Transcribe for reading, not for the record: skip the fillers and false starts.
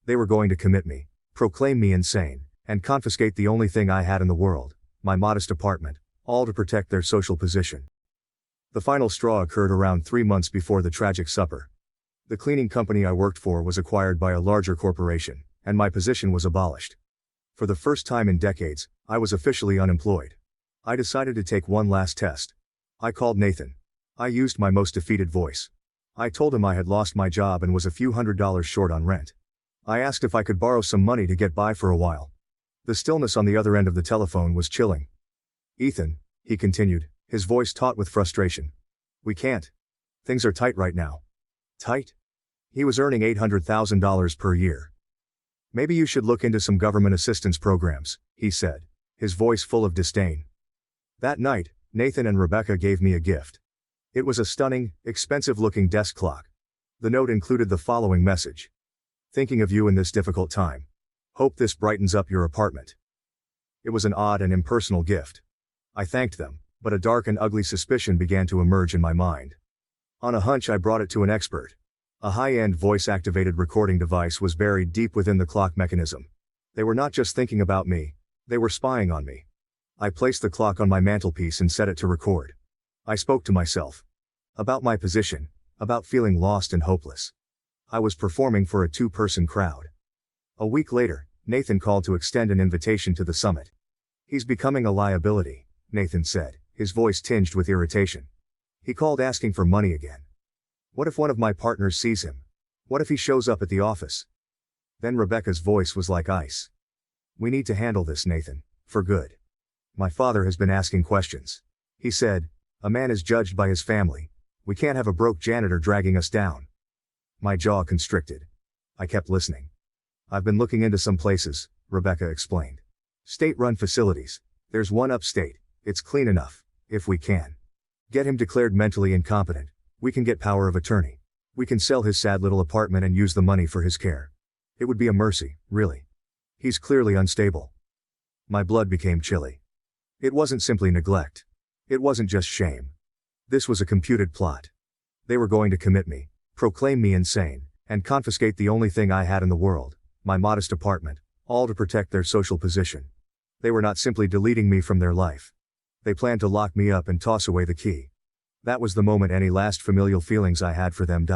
They were going to commit me, proclaim me insane, and confiscate the only thing I had in the world, my modest apartment, all to protect their social position. The final straw occurred around 3 months before the tragic supper. The cleaning company I worked for was acquired by a larger corporation, and my position was abolished. For the first time in decades, I was officially unemployed. I decided to take one last test. I called Nathan. I used my most defeated voice. I told him I had lost my job and was a few $100s short on rent. I asked if I could borrow some money to get by for a while. The stillness on the other end of the telephone was chilling. "Ethan," he continued, his voice taut with frustration. "We can't. Things are tight right now." Tight? He was earning $800,000 per year. "Maybe you should look into some government assistance programs," he said, his voice full of disdain. That night, Nathan and Rebecca gave me a gift. It was a stunning, expensive-looking desk clock. The note included the following message. "Thinking of you in this difficult time. Hope this brightens up your apartment." It was an odd and impersonal gift. I thanked them, but a dark and ugly suspicion began to emerge in my mind. On a hunch, I brought it to an expert. A high-end voice-activated recording device was buried deep within the clock mechanism. They were not just thinking about me, they were spying on me. I placed the clock on my mantelpiece and set it to record. I spoke to myself. About my position, about feeling lost and hopeless. I was performing for a 2-person crowd. A week later, Nathan called to extend an invitation to the summit. "He's becoming a liability," Nathan said, his voice tinged with irritation. "He called asking for money again. What if one of my partners sees him? What if he shows up at the office?" Then Rebecca's voice was like ice. "We need to handle this, Nathan, for good. My father has been asking questions. He said, 'A man is judged by his family. We can't have a broke janitor dragging us down.'" My jaw constricted. I kept listening. "I've been looking into some places," Rebecca explained. "State-run facilities. There's one upstate. It's clean enough, if we can get him declared mentally incompetent. We can get power of attorney. We can sell his sad little apartment and use the money for his care. It would be a mercy, really. He's clearly unstable." My blood became chilly. It wasn't simply neglect. It wasn't just shame. This was a computed plot. They were going to commit me, proclaim me insane, and confiscate the only thing I had in the world, my modest apartment, all to protect their social position. They were not simply deleting me from their life. They planned to lock me up and toss away the key. That was the moment any last familial feelings I had for them died.